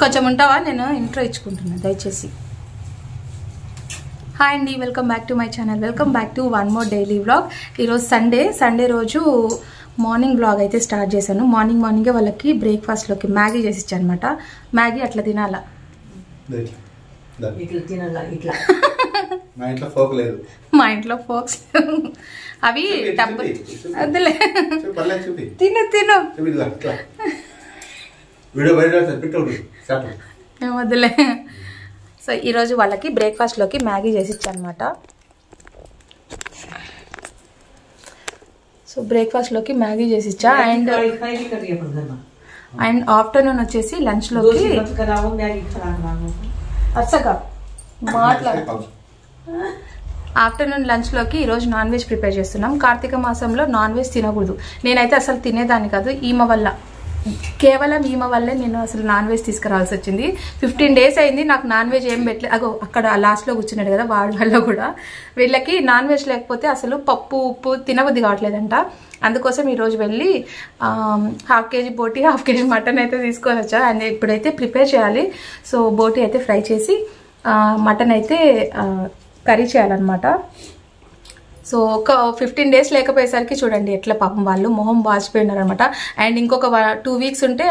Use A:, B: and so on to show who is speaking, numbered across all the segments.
A: కొంచెం ఉంటావా? నేను ఇంట్రో ఇచ్చుకుంటున్నాను దయచేసి. హాయ్ అండి, welcome back to my channel. Welcome back to one more daily vlog. ఈరోజు సండే రోజు మార్నింగ్ వ్లాగ్ అయితే స్టార్ట్ చేశాను. మార్నింగే వాళ్ళకి బ్రేక్ఫాస్ట్లోకి మ్యాగీ చేసి ఇచ్చాను అనమాట. మ్యాగీ అట్లా తినాలా, మా ఇంట్లో ఫోక్స్ అవి డబ్బులు వద్దులే, తిను వద్దులే. సో ఈరోజు వాళ్ళకి బ్రేక్ఫాస్ట్లోకి మ్యాగీ చేసి ఇచ్చాను అనమాట. సో బ్రేక్ఫాస్ట్లోకి మ్యాగీ చేసి ఇచ్చా. అండ్ ఆఫ్టర్నూన్ వచ్చేసి లంచ్లోకి ఆఫ్టర్నూన్ లంచ్లోకి ఈరోజు నాన్ వెజ్ ప్రిపేర్ చేస్తున్నాం. కార్తీక మాసంలో నాన్ వెజ్ తినకూడదు. నేనైతే అసలు తినేదాన్ని కాదు. కేవలం ఈమె వల్లే నేను అసలు నాన్ వెజ్ తీసుకురావాల్సి వచ్చింది. 15 days అయింది నాకు నాన్ వెజ్ ఏం పెట్టలేదు. అగో అక్కడ లాస్ట్లో కూర్చున్నాడు కదా వాడి వల్ల కూడా వీళ్ళకి నాన్ వెజ్ లేకపోతే అసలు పప్పు ఉప్పు తినబుద్ధి కావట్లేదంట. అందుకోసం ఈరోజు వెళ్ళి 1/2 kg బోటి 1/2 kg మటన్ అయితే తీసుకొని వచ్చా. అండ్ ఇప్పుడైతే ప్రిపేర్ చేయాలి. సో బోటి అయితే ఫ్రై చేసి మటన్ అయితే కర్రీ చేయాలన్నమాట. సో ఒక 15 days లేకపోయేసరికి చూడండి ఎట్లా పాపం వాళ్ళు మొహం వాచిపోయినారు అనమాట. అండ్ ఇంకొక 2 weeks ఉంటే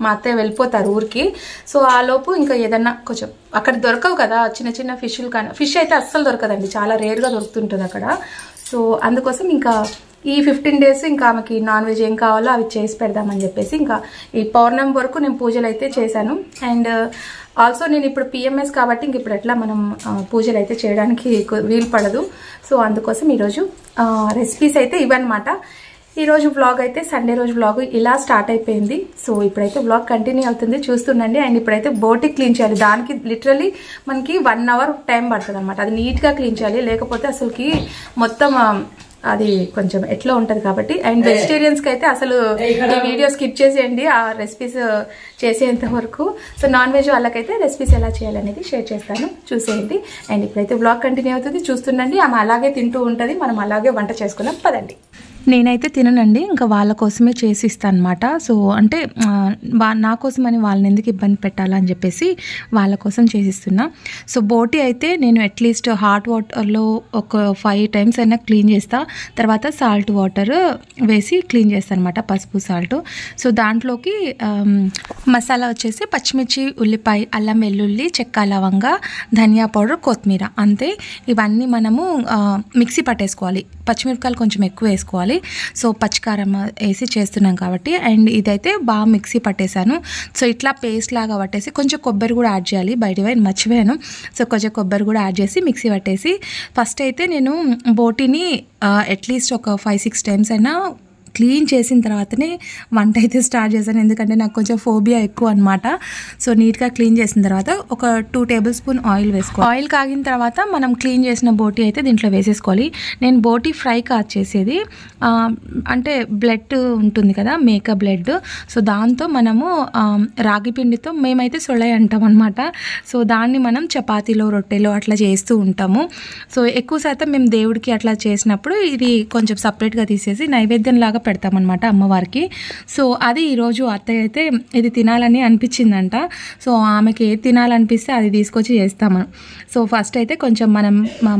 A: మా అత్తయ్య వెళ్ళిపోతారు ఊరికి. సో ఆ లోపు ఇంకా ఏదన్నా కొంచెం అక్కడ దొరకవు కదా చిన్న ఫిష్లు, కానీ ఫిష్ అయితే అస్సలు దొరకదండి, చాలా రేర్గా దొరుకుతుంటుంది అక్కడ. సో అందుకోసం ఇంకా ఈ 15 days ఇంకా ఆమెకి నాన్ వెజ్ ఏం కావాలో అవి చేసి పెడదామని చెప్పేసి ఇంకా ఈ పౌర్ణమి వరకు నేను పూజలు అయితే చేశాను. అండ్ ఆల్సో నేను ఇప్పుడు PMS కాబట్టి ఇంక ఇప్పుడు ఎట్లా మనం పూజలు అయితే చేయడానికి వీలు పడదు. సో అందుకోసం ఈరోజు రెసిపీస్ అయితే ఇవన్నమాట. ఈరోజు వ్లాగ్ అయితే సండే రోజు వ్లాగ్ ఇలా స్టార్ట్ అయిపోయింది. సో ఇప్పుడైతే వ్లాగ్ కంటిన్యూ అవుతుంది, చూస్తుండండి. అండ్ ఇప్పుడైతే బోటి క్లీన్ చేయాలి. దానికి లిటరలీ మనకి 1 hour టైం పడుతుంది అనమాట. అది నీట్గా క్లీన్ చేయాలి, లేకపోతే అసలుకి మొత్తం అది కొంచెం ఎట్లా ఉంటుంది కాబట్టి. అండ్ వెజిటేరియన్స్కి అయితే అసలు ఈ వీడియో స్కిప్ చేసేయండి ఆ రెసిపీస్ చేసేంత వరకు. సో నాన్ వెజ్ వాళ్ళకైతే రెసిపీస్ ఎలా చేయాలనేది షేర్ చేస్తాను, చూసేయండి. అండ్ ఇప్పుడైతే వ్లాగ్ కంటిన్యూ అవుతుంది, చూస్తుండండి. ఆమె అలాగే తింటూ ఉంటుంది, మనం అలాగే వంట చేసుకున్నాం పదండి. నేనైతే తిననండి, ఇంకా వాళ్ళ కోసమే చేసి ఇస్తాను అనమాట. సో అంటే నా కోసమని వాళ్ళని ఎందుకు ఇబ్బంది పెట్టాలని చెప్పేసి వాళ్ళ కోసం చేసిస్తున్నా. సో బోటి అయితే నేను అట్లీస్ట్ హాట్ వాటర్లో ఒక 5 times అయినా క్లీన్ చేస్తా. తర్వాత సాల్ట్ వాటర్ వేసి క్లీన్ చేస్తాను అనమాట, పసుపు సాల్ట్. సో దాంట్లోకి మసాలా వచ్చేసి పచ్చిమిర్చి, ఉల్లిపాయ, అల్లం వెల్లుల్లి, చెక్క లవంగ, ధనియా పౌడర్, కొత్తిమీర, అంతే. ఇవన్నీ మనము మిక్సీ పట్టేసుకోవాలి. పచ్చిమిరపకాయలు కొంచెం ఎక్కువ వేసుకోవాలి. సో పచ్చికారం వేసి చేస్తున్నాం కాబట్టి. అండ్ ఇదైతే బాగా మిక్సీ పట్టేశాను. సో ఇట్లా పేస్ట్ లాగా పట్టేసి కొంచెం కొబ్బరి కూడా యాడ్ చేయాలి, బయట మర్చిపోయాను. సో కొంచెం కొబ్బరి కూడా యాడ్ చేసి మిక్సీ పట్టేసి ఫస్ట్ అయితే నేను బోటిని అట్లీస్ట్ ఒక 5-6 times అయినా క్లీన్ చేసిన తర్వాతనే వంట అయితే స్టార్ట్ చేశాను. ఎందుకంటే నాకు కొంచెం ఫోబియా ఎక్కువ అనమాట. సో నీట్గా క్లీన్ చేసిన తర్వాత ఒక 2 tablespoon ఆయిల్ వేసుకోవాలి. ఆయిల్ కాగిన తర్వాత మనం క్లీన్ చేసిన బోటి అయితే దీంట్లో వేసేసుకోవాలి. నేను బోటి ఫ్రై కాదు చేసేది, అంటే బ్లడ్ ఉంటుంది కదా, మేక బ్లడ్. సో దాంతో మనము రాగి పిండితో, మేమైతే సొళై అంటాం అనమాట. సో దాన్ని మనం చపాతీలో, రొట్టెలో అట్లా చేస్తూ ఉంటాము. సో ఎక్కువ శాతం మేము దేవుడికి అట్లా చేసినప్పుడు ఇది కొంచెం సపరేట్గా తీసేసి నైవేద్యం లాగా పెడతామన్నమాట అమ్మవారికి. సో అది ఈరోజు అత్తయ్య అయితే ఇది తినాలని అనిపించిందంట. సో ఆమెకి ఏది తినాలనిపిస్తే అది తీసుకొచ్చి చేస్తాము. సో ఫస్ట్ అయితే కొంచెం మనం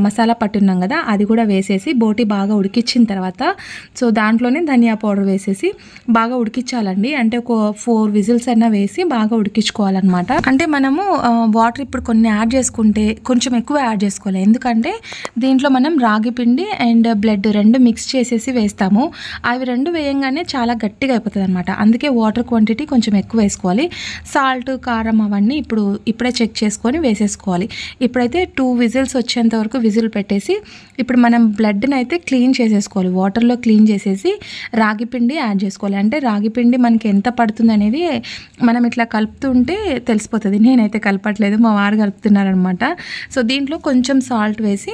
A: మసాలా పట్టున్నాం కదా అది కూడా వేసేసి బోటి బాగా ఉడికించిన తర్వాత సో దాంట్లోనే ధనియా పౌడర్ వేసేసి బాగా ఉడికించాలండి. అంటే ఒక 4 whistles అయినా వేసి బాగా ఉడికించుకోవాలన్నమాట. అంటే మనము వాటర్ ఇప్పుడు కొన్ని యాడ్ చేసుకుంటే కొంచెం ఎక్కువ యాడ్ చేసుకోవాలి. ఎందుకంటే దీంట్లో మనం రాగి పిండి అండ్ బ్లడ్ 2 మిక్స్ చేసేసి వేస్తాము. అవి 2 వేయంగానే చాలా గట్టిగా అయిపోతుంది అనమాట. అందుకే వాటర్ క్వాంటిటీ కొంచెం ఎక్కువ వేసుకోవాలి. సాల్ట్, కారం అవన్నీ ఇప్పుడే చెక్ చేసుకొని వేసేసుకోవాలి. ఇప్పుడైతే 2 whistles వచ్చేంత వరకు విజిల్ పెట్టేసి ఇప్పుడు మనం బ్లడ్ని అయితే క్లీన్ చేసేసుకోవాలి. వాటర్లో క్లీన్ చేసేసి రాగి పిండి యాడ్ చేసుకోవాలి. అంటే రాగి పిండి మనకి ఎంత పడుతుంది అనేది మనం ఇట్లా కలుపుతుంటే తెలిసిపోతుంది. నేనైతే కలపట్లేదు, మా వారు కలుపుతున్నారనమాట. సో దీంట్లో కొంచెం సాల్ట్ వేసి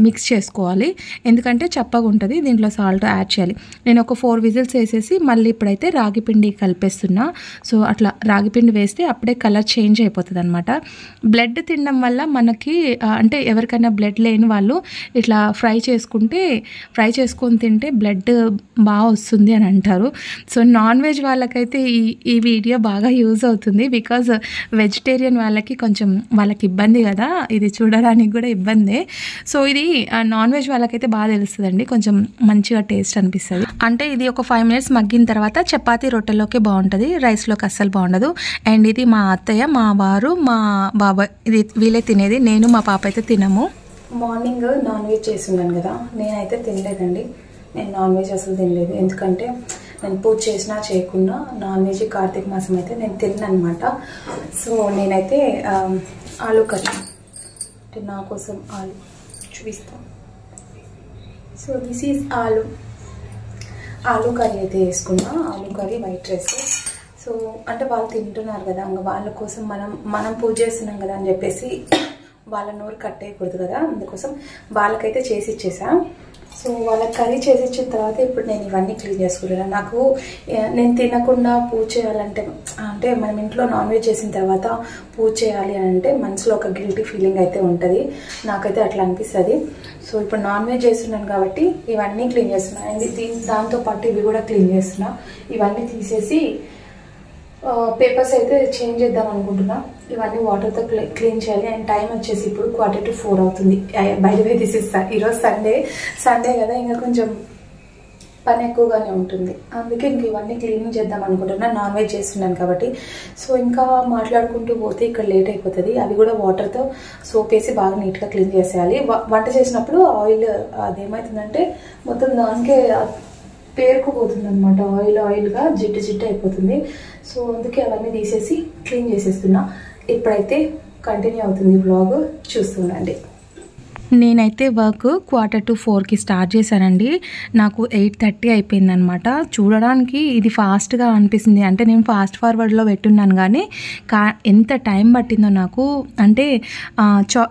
A: మిక్స్ చేసుకోవాలి, ఎందుకంటే చప్పగా ఉంటుంది, దీంట్లో సాల్ట్ యాడ్ చేయాలి. నేను ఒక 4 విజిల్స్ వేసేసి మళ్ళీ ఇప్పుడైతే రాగి పిండి కలిపేస్తున్నా. సో అట్లా రాగి పిండి వేస్తే అప్పుడే కలర్ చేంజ్ అయిపోతుంది అనమాట. బ్లడ్ తినడం వల్ల మనకి అంటే ఎవరికైనా బ్లడ్ లేని వాళ్ళు ఇట్లా ఫ్రై చేసుకొని తింటే బ్లడ్ బాగా వస్తుంది అని అంటారు. సో నాన్ వెజ్ వాళ్ళకైతే ఈ వీడియో బాగా యూజ్ అవుతుంది. బికాజ్ వెజిటేరియన్ వాళ్ళకి కొంచెం వాళ్ళకి ఇబ్బంది కదా, ఇది చూడడానికి కూడా ఇబ్బందే. సో ఇది నాన్ వెజ్ వాళ్ళకైతే బాగా తెలుస్తుందండి, కొంచెం మంచిగా టేస్ట్ అనిపిస్తుంది. అంటే ఇది ఒక 5 మినిట్స్ మగ్గిన తర్వాత చపాతీ రొట్టెలోకి బాగుంటుంది, రైస్లోకి అస్సలు బాగుండదు. అండ్ ఇది మా అత్తయ్య, మా వారు, మా బాబాయ్ ఇది వీళ్ళే తినేది, నేను మా పాప అయితే తినము. మార్నింగ్ నాన్ వెజ్ చేస్తున్నాను కదా, నేనైతే తినలేదండి. నేను నాన్ వెజ్ అసలు తినలేదు, ఎందుకంటే నేను పూజ చేసినా చేయకున్నా నాన్ వెజ్ కార్తీక మాసం అయితే నేను తిన్నమాట. సో నేనైతే ఆలు కర్రీ, అంటే నా కోసం ఆలు చూపిస్తాను. సో దిస్ ఈజ్ ఆలు కర్రీ అయితే వేసుకున్నా, ఆలు కర్రీ వైట్ రైస్. సో అంటే వాళ్ళు తింటున్నారు కదా, ఇంకా వాళ్ళ కోసం మనం పూజ చేస్తున్నాం కదా అని చెప్పేసి వాళ్ళ నోరు కట్టేయకూడదు కదా, అందుకోసం వాళ్ళకైతే చేసి ఇచ్చేసా. సో వాళ్ళకి కర్రీ చేసి ఇచ్చిన తర్వాత ఇప్పుడు నేను ఇవన్నీ క్లీన్ చేసుకుంటున్నాను. నేను తినకుండా పూజ చేయాలంటే, అంటే మనం ఇంట్లో నాన్ వెజ్ చేసిన తర్వాత పూజ చేయాలి అని అంటే మనసులో ఒక గిల్టీ ఫీలింగ్ అయితే ఉంటుంది, నాకైతే అట్లా అనిపిస్తుంది. సో ఇప్పుడు నాన్ వెజ్ చేస్తున్నాను కాబట్టి ఇవన్నీ క్లీన్ చేస్తున్నాను, అండ్ దాంతోపాటు ఇవి కూడా క్లీన్ చేస్తున్నా. ఇవన్నీ తీసేసి పేపర్స్ అయితే చేంజ్ చేద్దాం అనుకుంటున్నా, ఇవన్నీ వాటర్తో క్లీన్ చేయాలి. అండ్ టైం వచ్చేసి ఇప్పుడు 3:45 అవుతుంది. By the way this is ఈరోజు సండే కదా, ఇంకా కొంచెం పని ఎక్కువగానే ఉంటుంది, అందుకే ఇంక ఇవన్నీ క్లీనింగ్ చేద్దాం అనుకుంటున్నా, నాన్ వెజ్ చేస్తున్నాను కాబట్టి. సో ఇంకా మాట్లాడుకుంటూ పోతే ఇక్కడ లేట్ అయిపోతుంది. అవి కూడా వాటర్తో సోప్ వేసి బాగా నీట్గా క్లీన్ చేసేయాలి. వంట చేసినప్పుడు ఆయిల్ అదేమవుతుందంటే మొత్తం దానికే పేరుకుపోతుంది అనమాట, ఆయిల్గా జిడ్డు అయిపోతుంది. సో అందుకే అవన్నీ తీసేసి క్లీన్ చేసేస్తున్నా. ఇప్పుడైతే కంటిన్యూ అవుతుంది వ్లాగ్, చూస్తుండండి. నేనైతే వర్క్ 3:45కి స్టార్ట్ చేశానండి, నాకు 8:30 అయిపోయిందనమాట. చూడడానికి ఇది ఫాస్ట్గా అనిపిస్తుంది, అంటే నేను ఫాస్ట్ ఫార్వర్డ్లో పెట్టున్నాను కానీ ఎంత టైం పట్టిందో నాకు. అంటే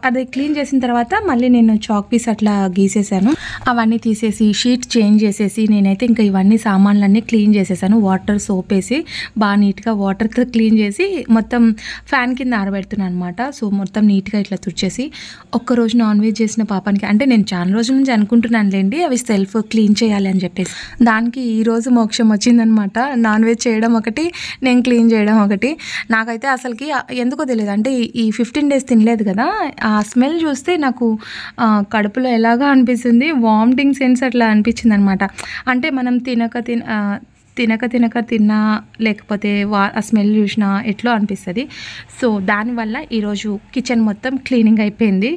A: అది క్లీన్ చేసిన తర్వాత మళ్ళీ నేను చాక్ పీస్ అట్లా గీసేసాను, అవన్నీ తీసేసి షీట్ చేంజ్ చేసేసి నేనైతే ఇంకా ఇవన్నీ సామాన్లన్నీ క్లీన్ చేసేసాను. వాటర్ సోప్ వేసి బాగా నీట్గా వాటర్తో క్లీన్ చేసి మొత్తం ఫ్యాన్ కింద ఆరబెడుతున్నాను అనమాట. సో మొత్తం నీట్గా ఇట్లా తుడిచేసి, ఒక్కరోజు నాన్ వెజ్ చేసిన పాపానికి, అంటే నేను చాలా రోజుల నుంచి అనుకుంటున్నాను లేండి అవి సెల్ఫ్ క్లీన్ చేయాలి అని చెప్పేసి, దానికి ఈరోజు మోక్షం వచ్చిందనమాట. నాన్ వెజ్ చేయడం ఒకటి, నేను క్లీన్ చేయడం ఒకటి. నాకైతే అసలుకి ఎందుకో తెలియదు, అంటే ఈ 15 డేస్ తినలేదు కదా, ఆ స్మెల్ చూస్తే నాకు కడుపులో ఎలాగా అనిపిస్తుంది, వామిటింగ్ సెన్స్ అట్లా అనిపించింది అనమాట. అంటే మనం తినక తిన్నా లేకపోతే ఆ స్మెల్ చూసినా ఎట్లో అనిపిస్తుంది. సో దానివల్ల ఈరోజు కిచెన్ మొత్తం క్లీనింగ్ అయిపోయింది.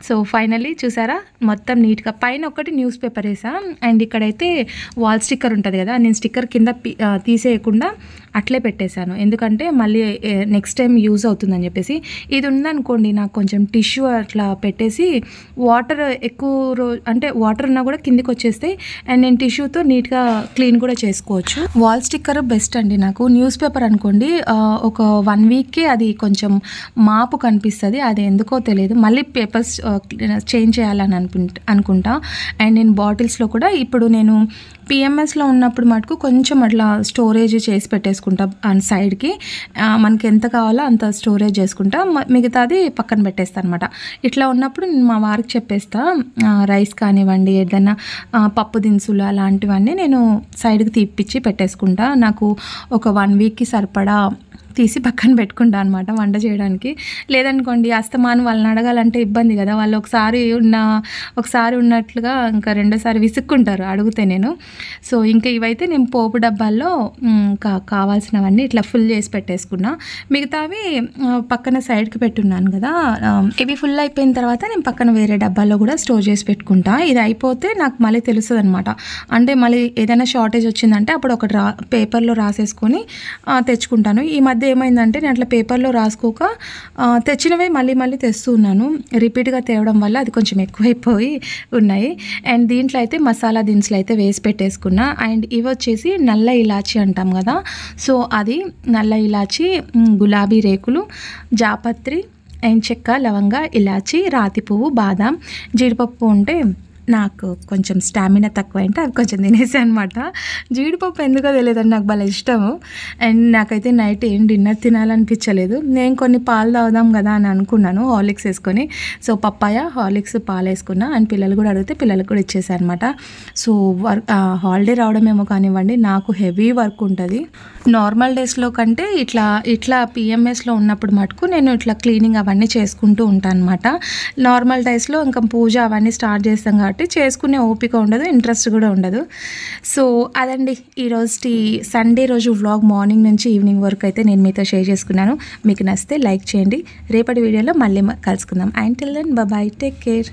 A: సో ఫైనల్లీ చూసారా మొత్తం నీట్గా, పైన ఒకటి న్యూస్ పేపర్ వేసా, అండ్ ఇక్కడైతే వాల్ స్టిక్కర్ ఉంటుంది కదా, నేను స్టిక్కర్ కింద తీసేయకుండా అట్లే పెట్టేశాను, ఎందుకంటే మళ్ళీ నెక్స్ట్ టైం యూజ్ అవుతుందని చెప్పేసి. ఇది ఉందనుకోండి నాకు కొంచెం టిష్యూ అట్లా పెట్టేసి వాటర్ అంటే వాటర్ ఉన్నా కూడా కిందికి వచ్చేస్తాయి, అండ్ నేను టిష్యూతో నీట్గా క్లీన్ కూడా చేసుకోవచ్చు. వాల్ స్టిక్కర్ బెస్ట్ అండి నాకు. న్యూస్ పేపర్ అనుకోండి ఒక 1 వీక్కి అది కొంచెం మాపు కనిపిస్తుంది, అది ఎందుకో తెలియదు. మళ్ళీ పేపర్స్ చేంజ్ చేయాలని అనుకుంటా. అండ్ నేను బాటిల్స్లో కూడా ఇప్పుడు నేను పిఎంఎస్లో ఉన్నప్పుడు మటుకు కొంచెం అట్లా స్టోరేజ్ చేసి పెట్టేసుకుంటా సైడ్కి, మనకి ఎంత కావాలో అంత స్టోరేజ్ చేసుకుంటా, మిగతాది పక్కన పెట్టేస్తాను అనమాట. ఇట్లా ఉన్నప్పుడు నేను మా వారికి చెప్పేస్తా, రైస్ కానివ్వండి ఏదైనా పప్పు దినుసులు అలాంటివన్నీ నేను సైడ్కి తీపిచ్చి పెట్టేసుకుంటా. నాకు ఒక 1 వీక్కి సరిపడా తీసి పక్కన పెట్టుకుంటా అనమాట వంట చేయడానికి. లేదనుకోండి అస్తమానం వాళ్ళని అడగాలంటే ఇబ్బంది కదా, వాళ్ళు ఒకసారి ఉన్నట్లుగా ఇంకా రెండోసారి విసుక్కుంటారు అడిగితే నేను. సో ఇంకా ఇవైతే నేను పోపు డబ్బాల్లో ఇంకా కావాల్సినవన్నీ ఇట్లా ఫుల్ చేసి పెట్టేసుకున్నా, మిగతావి పక్కన సైడ్కి పెట్టున్నాను కదా. ఇవి ఫుల్ అయిపోయిన తర్వాత నేను పక్కన వేరే డబ్బాల్లో కూడా స్టోర్ చేసి పెట్టుకుంటా. ఇది అయిపోతే నాకు మళ్ళీ తెలుస్తుంది అనమాట, అంటే మళ్ళీ ఏదైనా షార్టేజ్ వచ్చిందంటే అప్పుడు ఒకటి పేపర్లో రాసేసుకొని తెచ్చుకుంటాను. ఈ మధ్య ఏమైందంటే నేను అట్లా పేపర్లో రాసుకోక తెచ్చినవే మళ్ళీ తెస్తూ ఉన్నాను, రిపీట్గా తేవడం వల్ల అది కొంచెం ఎక్కువైపోయి ఉన్నాయి. అండ్ దీంట్లో అయితే మసాలా దినుసులు అయితే వేసి పెట్టేసుకున్నా. అండ్ ఇవి వచ్చేసి నల్ల ఇలాచి అంటాం కదా, సో అది నల్ల ఇలాచి, గులాబీ రేకులు, జాపత్రి, అండ్ చెక్క, లవంగ, ఇలాచి, రాతి పువ్వు, బాదాం, జీడిపప్పు ఉంటే నాకు కొంచెం స్టామినా తక్కువ అంటే అవి కొంచెం తినేసాను అనమాట. జీడిపప్పు ఎందుకో తెలియదండి, నాకు భలే ఇష్టము. అండ్ నాకైతే నైట్ ఏం డిన్నర్ తినాలనిపించలేదు. నేను కొన్ని పాలు తాగుదాం కదా అని అనుకున్నాను హార్లిక్స్ వేసుకొని. సో పప్పాయ, హార్లిక్స్, పాలు వేసుకున్నా. అండ్ పిల్లలు కూడా అడిగితే పిల్లలకు కూడా ఇచ్చేసాను అనమాట. సో హాలిడే రావడమేమో కానివ్వండి, నాకు హెవీ వర్క్ ఉంటుంది. నార్మల్ డేస్లో కంటే ఇట్లా పిఎంఎస్లో ఉన్నప్పుడు మటుకు నేను ఇట్లా క్లీనింగ్ అవన్నీ చేసుకుంటూ ఉంటాను అనమాట. నార్మల్ డేస్లో ఇంకా పూజ అవన్నీ స్టార్ట్ చేస్తాం కాబట్టి చేసుకునే ఓపిక ఉండదు, ఇంట్రెస్ట్ కూడా ఉండదు. సో అదండి ఈరోజు సండే రోజు వ్లాగ్. మార్నింగ్ నుంచి ఈవినింగ్ వరకు అయితే నేను మీతో షేర్ చేసుకున్నాను. మీకు నచ్చితే లైక్ చేయండి. రేపటి వీడియోలో మళ్ళీ కలుసుకుందాం. And till then bye, take care.